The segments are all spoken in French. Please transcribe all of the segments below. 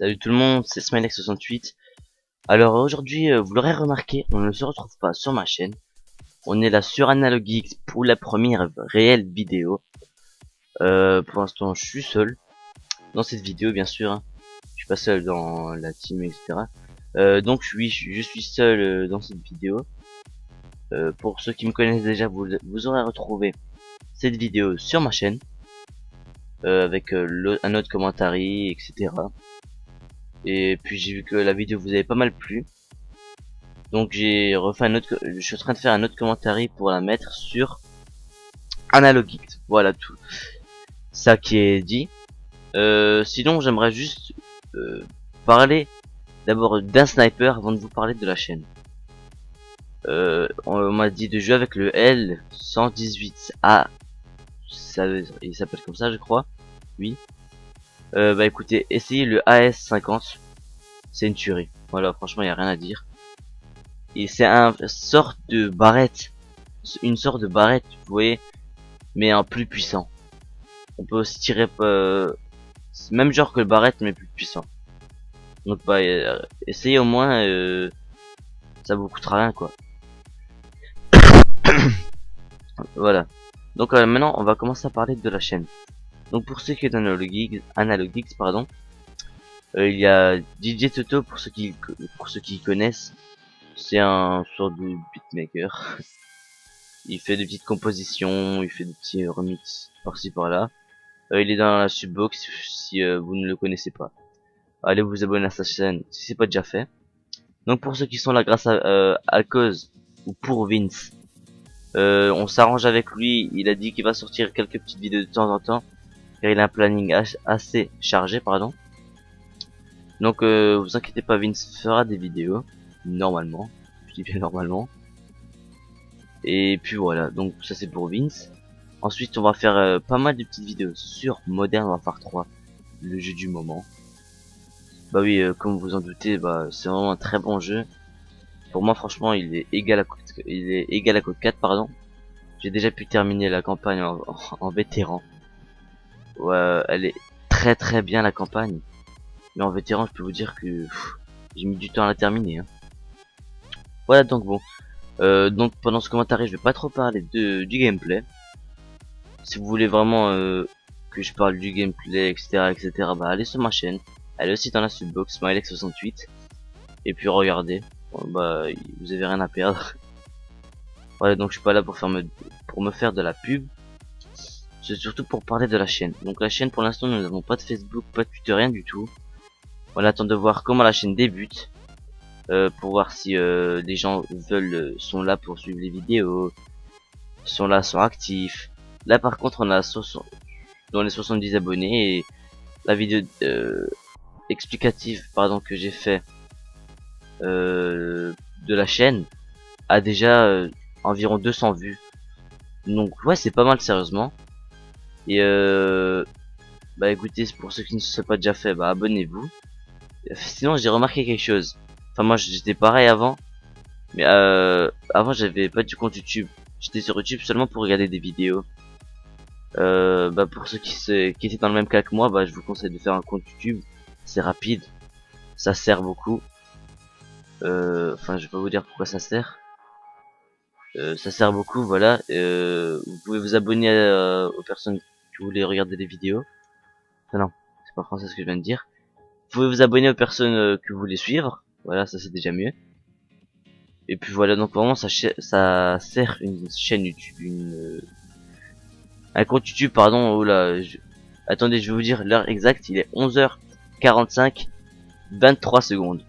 Salut tout le monde, c'est Smilex68. Alors aujourd'hui, vous l'aurez remarqué, on ne se retrouve pas sur ma chaîne. On est là sur AnalogX pour la première réelle vidéo. Pour l'instant, je suis seul dans cette vidéo, bien sûr. Hein. Je suis pas seul dans la team, etc. Donc oui, je suis seul dans cette vidéo. Pour ceux qui me connaissent déjà, vous aurez retrouvé cette vidéo sur ma chaîne. Avec un autre commentaire, etc. Et puis j'ai vu que la vidéo vous avait pas mal plu. Donc j'ai refait je suis en train de faire un autre commentaire pour la mettre sur AnalogX. Voilà tout ça qui est dit. Sinon j'aimerais juste parler d'abord d'un sniper avant de vous parler de la chaîne. On m'a dit de jouer avec le L118A. Il s'appelle comme ça je crois. Oui. Bah écoutez, essayez le AS50. C'est une tuerie. Voilà, franchement, il y a rien à dire. Et c'est une sorte de barrette, vous voyez, mais en plus puissant. On peut aussi tirer même genre que le barrette, mais plus puissant. Donc bah, essayez au moins, ça vous coûtera rien quoi. Voilà. Donc maintenant, on va commencer à parler de la chaîne. Donc pour ceux qui sont AnalogX, pardon. Il y a DJ Toto pour ceux qui connaissent. C'est un sort de beatmaker. Il fait des petites compositions, il fait des petits remix par-ci par-là. Il est dans la subbox si vous ne le connaissez pas. Allez vous abonner à sa chaîne si c'est pas déjà fait. Donc pour ceux qui sont là grâce à cause ou pour Vince, on s'arrange avec lui. Il a dit qu'il va sortir quelques petites vidéos de temps en temps car il a un planning assez chargé, pardon. Donc vous inquiétez pas, Vince fera des vidéos normalement. Je dis bien normalement. Et puis voilà, donc ça c'est pour Vince. Ensuite on va faire pas mal de petites vidéos sur Modern Warfare 3, le jeu du moment. Bah oui, comme vous en doutez, bah c'est vraiment un très bon jeu. Pour moi franchement il est égal à Code 4, pardon. J'ai déjà pu terminer la campagne en vétéran. Ouais, elle est très bien la campagne. Mais en vétéran je peux vous dire que j'ai mis du temps à la terminer. Hein. Voilà donc bon. Donc pendant ce commentaire je vais pas trop parler du gameplay. Si vous voulez vraiment que je parle du gameplay, etc., bah allez sur ma chaîne. Allez aussi dans la subbox Smilex68 et puis regardez. Bon, bah vous avez rien à perdre. Voilà, donc je suis pas là pour me faire de la pub. C'est surtout pour parler de la chaîne. Donc la chaîne pour l'instant nous n'avons pas de Facebook, pas de Twitter, rien du tout. On attend de voir comment la chaîne débute. Pour voir si les gens sont là pour suivre les vidéos, sont actifs. Là par contre on a dans les 70 abonnés et la vidéo explicative que j'ai fait de la chaîne a déjà environ 200 vues. Donc ouais, c'est pas mal sérieusement. Et bah écoutez, pour ceux qui ne se sont pas déjà fait, bah abonnez-vous. Sinon j'ai remarqué quelque chose. Enfin moi j'étais pareil avant, mais avant j'avais pas du compte YouTube. J'étais sur YouTube seulement pour regarder des vidéos. Bah pour ceux qui étaient dans le même cas que moi, bah je vous conseille de faire un compte YouTube. C'est rapide, ça sert beaucoup. Enfin je vais pas vous dire pourquoi ça sert. Ça sert beaucoup, voilà. Vous pouvez vous abonner aux personnes qui voulaient regarder les vidéos. Enfin non, c'est pas français ce que je viens de dire. Vous pouvez vous abonner aux personnes que vous voulez suivre. Voilà, ça c'est déjà mieux. Et puis voilà, donc vraiment ça sert une chaîne YouTube, un compte YouTube, pardon. Oh là, attendez, je vais vous dire l'heure exacte. Il est 11h45, 23 secondes.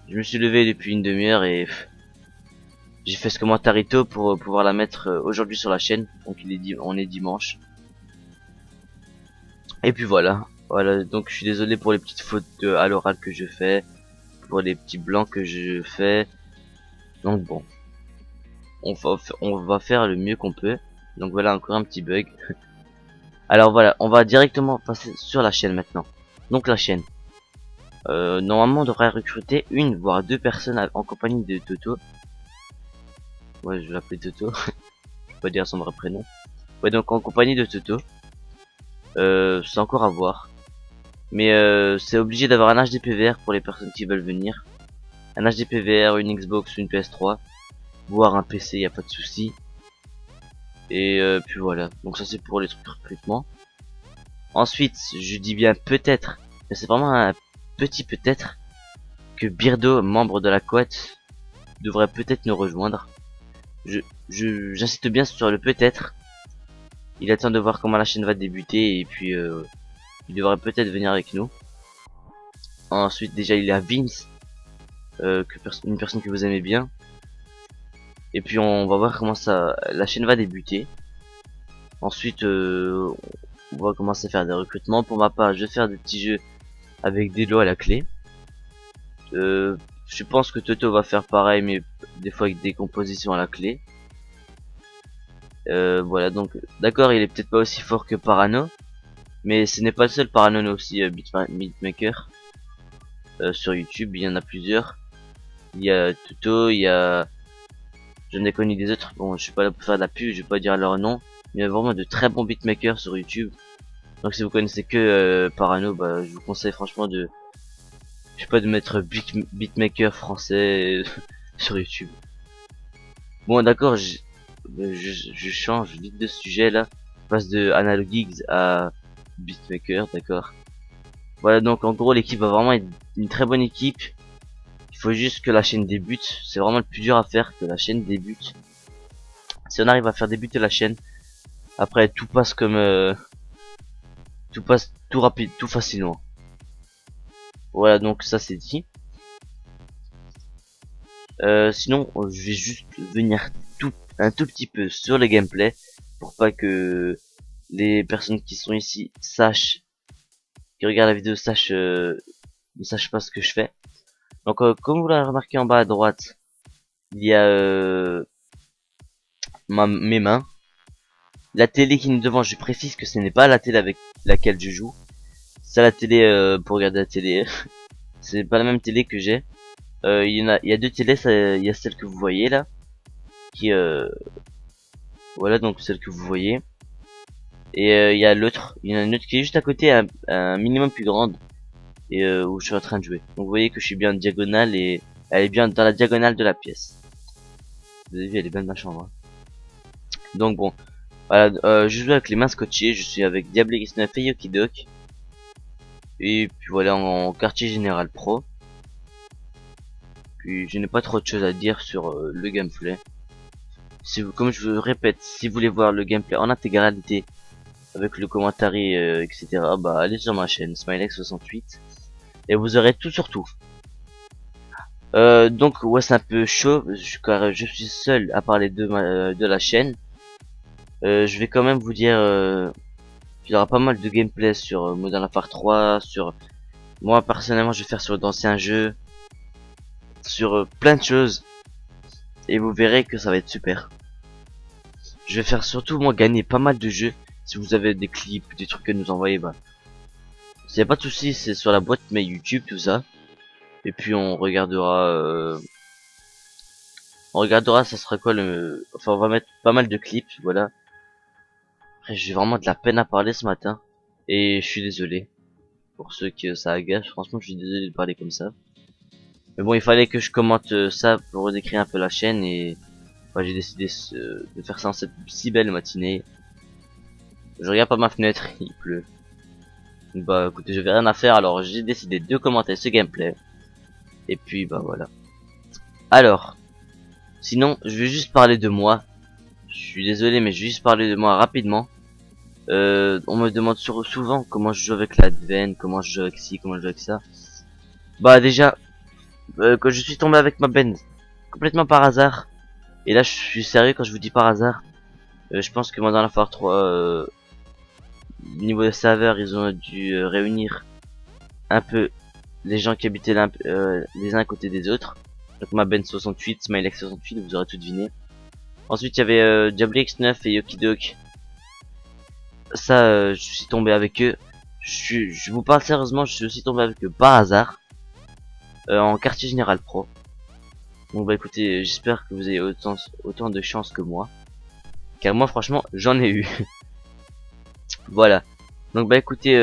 Je me suis levé depuis une demi-heure et j'ai fait ce commentaire pour pouvoir la mettre aujourd'hui sur la chaîne. Donc on est dimanche. Et puis voilà. Voilà, donc je suis désolé pour les petites fautes à l'oral que je fais, pour les petits blancs que je fais. Donc bon, on va faire le mieux qu'on peut. Donc voilà, encore un petit bug. Alors voilà, on va directement passer sur la chaîne maintenant. Donc la chaîne. Normalement on devrait recruter une voire deux personnes en compagnie de Toto. Ouais, je vais l'appeler Toto. Je peux pas dire son vrai prénom. Ouais, donc en compagnie de Toto. C'est encore à voir. Mais c'est obligé d'avoir un HDPVR pour les personnes qui veulent venir. Un HDPVR, une Xbox ou une PS3, voire un PC, y a pas de souci. Et puis voilà, donc ça c'est pour les trucs de recrutement. Ensuite, je dis bien peut-être, mais c'est vraiment un petit peut-être, que Birdo, membre de la quat, devrait peut-être nous rejoindre. J'insiste bien sur le peut-être. Il attend de voir comment la chaîne va débuter et puis il devrait peut-être venir avec nous. Ensuite, déjà il y a Vince, une personne que vous aimez bien. Et puis on va voir comment la chaîne va débuter. Ensuite, on va commencer à faire des recrutements. Pour ma part, je vais faire des petits jeux avec des lots à la clé. Je pense que Toto va faire pareil, mais des fois avec des compositions à la clé. Voilà, donc d'accord, il est peut-être pas aussi fort que Parano, mais ce n'est pas le seul. Parano aussi beatmaker sur YouTube, il y en a plusieurs. Il y a Toto, il y a, j'en ai connu des autres. Bon, je suis pas là pour faire de la pub, je vais pas dire leur nom, mais il y a vraiment de très bons beatmakers sur YouTube. Donc si vous connaissez que Parano, bah je vous conseille franchement de, je sais pas, de mettre beatmaker français sur YouTube. Bon d'accord, je change vite de sujet là. Je passe de Analogigs à beatmaker, d'accord. Voilà, donc en gros l'équipe va vraiment être une très bonne équipe. Il faut juste que la chaîne débute. C'est vraiment le plus dur à faire, que la chaîne débute. Si on arrive à faire débuter la chaîne, après tout passe comme tout passe tout rapide, tout facilement. Voilà, donc ça c'est dit. Sinon, je vais juste venir un tout petit peu sur le gameplay pour pas que les personnes qui sont ici sachent, qui regardent la vidéo ne sachent pas ce que je fais. Donc, comme vous l'avez remarqué en bas à droite, il y a mes mains. La télé qui est devant, je précise que ce n'est pas la télé avec laquelle je joue. C'est la télé pour regarder la télé. C'est pas la même télé que j'ai. Il y a deux télés, il y a celle que vous voyez là, qui voilà, donc celle que vous voyez, et il y a l'autre, il y en a une autre qui est juste à côté, un minimum plus grande, et où je suis en train de jouer. Donc vous voyez que je suis bien en diagonale et elle est bien dans la diagonale de la pièce. Vous avez vu, elle est bien de ma chambre. Donc bon, voilà, je joue avec les mains scotchées, je suis avec Diable X9 et Yokidok. Et puis voilà, en quartier général pro. Puis je n'ai pas trop de choses à dire sur le gameplay. Si vous, comme je vous répète, si vous voulez voir le gameplay en intégralité avec le commentaire etc., bah allez sur ma chaîne Smilex68 et vous aurez tout sur tout. Donc ouais, c'est un peu chaud car je suis seul à parler de la chaîne. Je vais quand même vous dire qu'il y aura pas mal de gameplay sur Modern Warfare 3, sur moi personnellement je vais faire sur d'anciens jeux, sur plein de choses, et vous verrez que ça va être super. Je vais faire surtout moi gagner pas mal de jeux. Si vous avez des clips, des trucs à nous envoyer, bah s'il y a pas de souci, c'est sur la boîte mail YouTube tout ça. Et puis on regardera ça sera quoi le, enfin on va mettre pas mal de clips, voilà. Après j'ai vraiment de la peine à parler ce matin et je suis désolé pour ceux que ça agace. Franchement je suis désolé de parler comme ça. Mais bon, il fallait que je commente ça pour décrire un peu la chaîne et bah, j'ai décidé de faire ça en cette si belle matinée. Je regarde pas ma fenêtre, il pleut. Bah écoutez, je vais rien à faire, alors j'ai décidé de commenter ce gameplay. Et puis bah voilà. Alors, sinon, je vais juste parler de moi. Je suis désolé, mais je vais juste parler de moi rapidement. On me demande souvent comment je joue avec l'Adven, comment je joue avec ci, comment je joue avec ça. Bah déjà, quand je suis tombé avec ma Benz, complètement par hasard. Et là, je suis sérieux quand je vous dis par hasard. Je pense que moi dans la Warfare 3, niveau des serveurs, ils ont dû réunir un peu les gens qui habitaient les uns à côté des autres. Donc ma Ben 68, Smilex 68, vous aurez tout deviné. Ensuite il y avait Diable X9 et Yokidok. Ça, je suis tombé avec eux. Je vous parle sérieusement, je suis aussi tombé avec eux par hasard. En quartier général pro. Donc bah écoutez, j'espère que vous avez autant de chance que moi. Car moi franchement, j'en ai eu. Voilà. Donc bah écoutez,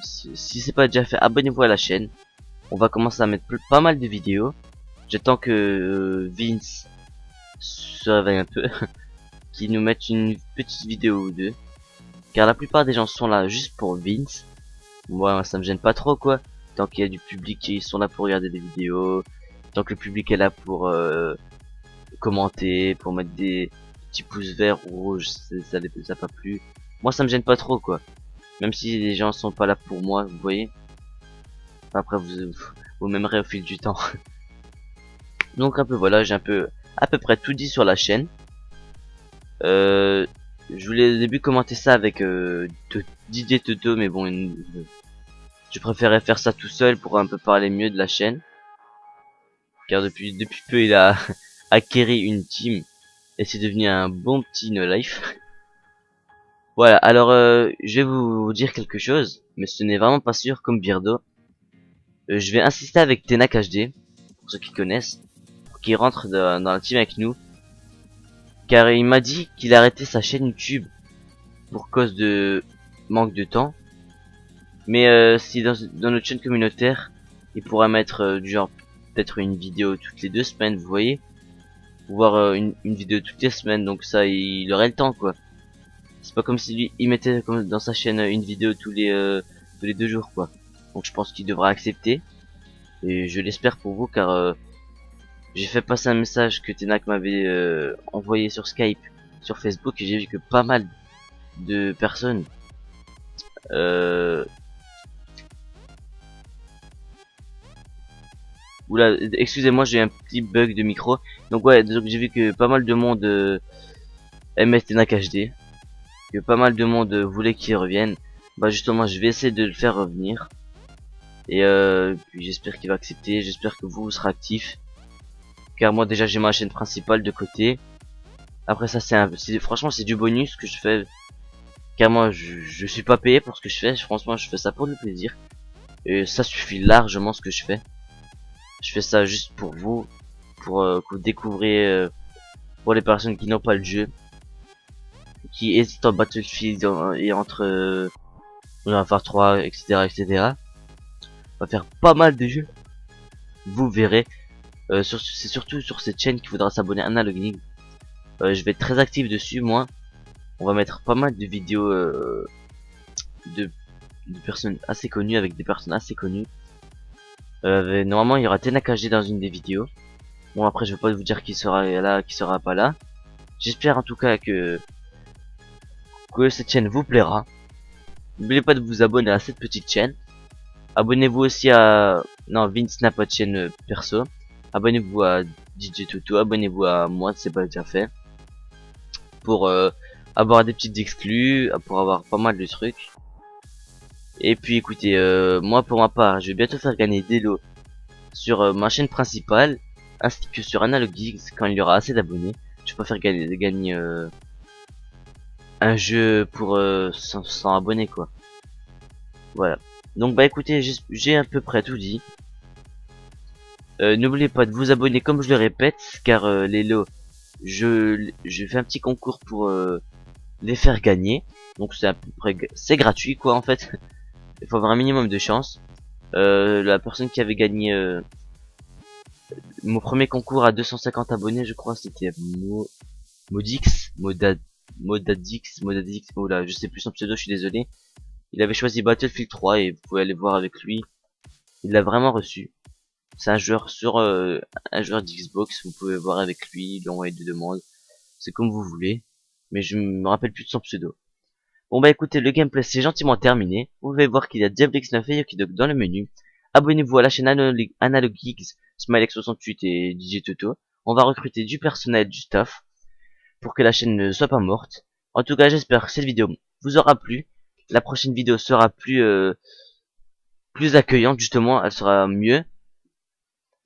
si c'est pas déjà fait, abonnez-vous à la chaîne. On va commencer à mettre pas mal de vidéos. J'attends que Vince se réveille un peu, qu'il nous mette une petite vidéo ou deux. Car la plupart des gens sont là juste pour Vince. Moi, ça me gêne pas trop quoi. Tant qu'il y a du public qui sont là pour regarder des vidéos, tant que le public est là pour commenter, pour mettre des petits pouces verts ou rouges, ça les a pas plu. Moi, ça me gêne pas trop quoi. Même si les gens sont pas là pour moi, vous voyez. Après, vous m'aimerez au fil du temps. Donc un peu voilà, j'ai un peu à peu près tout dit sur la chaîne. Je voulais au début commenter ça avec Didier Toto, mais bon, je préférais faire ça tout seul pour un peu parler mieux de la chaîne. Car depuis peu, il a acquéri une team et c'est devenu un bon petit no life. Voilà, alors je vais vous dire quelque chose, mais ce n'est vraiment pas sûr comme Birdo. Je vais insister avec Tenak HD, pour ceux qui connaissent, pour qu'il rentre dans la team avec nous. Car il m'a dit qu'il arrêtait sa chaîne YouTube pour cause de manque de temps. Mais si dans notre chaîne communautaire, il pourra mettre du genre peut-être une vidéo toutes les 2 semaines, vous voyez, voire une vidéo toutes les semaines, donc ça il aurait le temps quoi. C'est pas comme si lui il mettait comme dans sa chaîne une vidéo tous les 2 jours quoi. Donc je pense qu'il devra accepter et je l'espère pour vous car j'ai fait passer un message que Tenak m'avait envoyé sur Skype, sur Facebook et j'ai vu que pas mal de personnes oula, excusez-moi, j'ai un petit bug de micro. Donc ouais, donc j'ai vu que pas mal de monde aimait Tenak HD, que pas mal de monde voulait qu'il revienne. Bah justement, je vais essayer de le faire revenir. Et puis j'espère qu'il va accepter, j'espère que vous serez actifs. Car moi déjà j'ai ma chaîne principale de côté. Après ça franchement c'est du bonus que je fais. Car moi je suis pas payé pour ce que je fais, franchement je fais ça pour le plaisir. Et ça suffit largement ce que je fais. Je fais ça juste pour vous, pour que vous découvrez, pour les personnes qui n'ont pas le jeu, qui hésitent en Battlefield et entre Warfare 3, etc., etc. On va faire pas mal de jeux, vous verrez. C'est surtout sur cette chaîne qu'il faudra s'abonner à Analog. Je vais être très actif dessus, moi. On va mettre pas mal de vidéos de personnes assez connues avec des personnes assez connues. Normalement il y aura Tenak HD dans une des vidéos. Bon après je vais pas vous dire qui sera là, qui sera pas là. J'espère en tout cas que cette chaîne vous plaira. N'oubliez pas de vous abonner à cette petite chaîne. Abonnez-vous aussi à... Non, Vince n'a pas de chaîne perso. Abonnez-vous à DJ Toto, abonnez-vous à moi, c'est pas déjà fait. Pour avoir des petites exclus, pour avoir pas mal de trucs. Et puis écoutez, moi pour ma part, je vais bientôt faire gagner des lots sur ma chaîne principale, ainsi que sur Analog Geeks quand il y aura assez d'abonnés. Je peux faire gagner un jeu pour 100 abonnés quoi. Voilà. Donc bah écoutez, j'ai à peu près tout dit. N'oubliez pas de vous abonner comme je le répète, car les lots, je fais un petit concours pour les faire gagner. Donc c'est à peu près, c'est gratuit quoi en fait. Il faut avoir un minimum de chance. La personne qui avait gagné mon premier concours à 250 abonnés, je crois, c'était Modadix, oh là, je sais plus son pseudo, je suis désolé. Il avait choisi Battlefield 3 et vous pouvez aller voir avec lui. Il l'a vraiment reçu. C'est un joueur sur un joueur d'Xbox, vous pouvez voir avec lui, lui envoyer des demandes. C'est comme vous voulez, mais je me rappelle plus de son pseudo. Bon bah écoutez, le gameplay c'est gentiment terminé. Vous pouvez voir qu'il y a Diablo X9 et Yokidog dans le menu. Abonnez-vous à la chaîne Analog Geeks, Smilex68 et DJ Toto. On va recruter du personnel, du staff, pour que la chaîne ne soit pas morte. En tout cas, j'espère que cette vidéo vous aura plu. La prochaine vidéo sera plus accueillante, justement, elle sera mieux.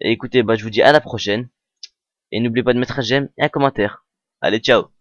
Et écoutez, bah je vous dis à la prochaine. Et n'oubliez pas de mettre un j'aime et un commentaire. Allez, ciao!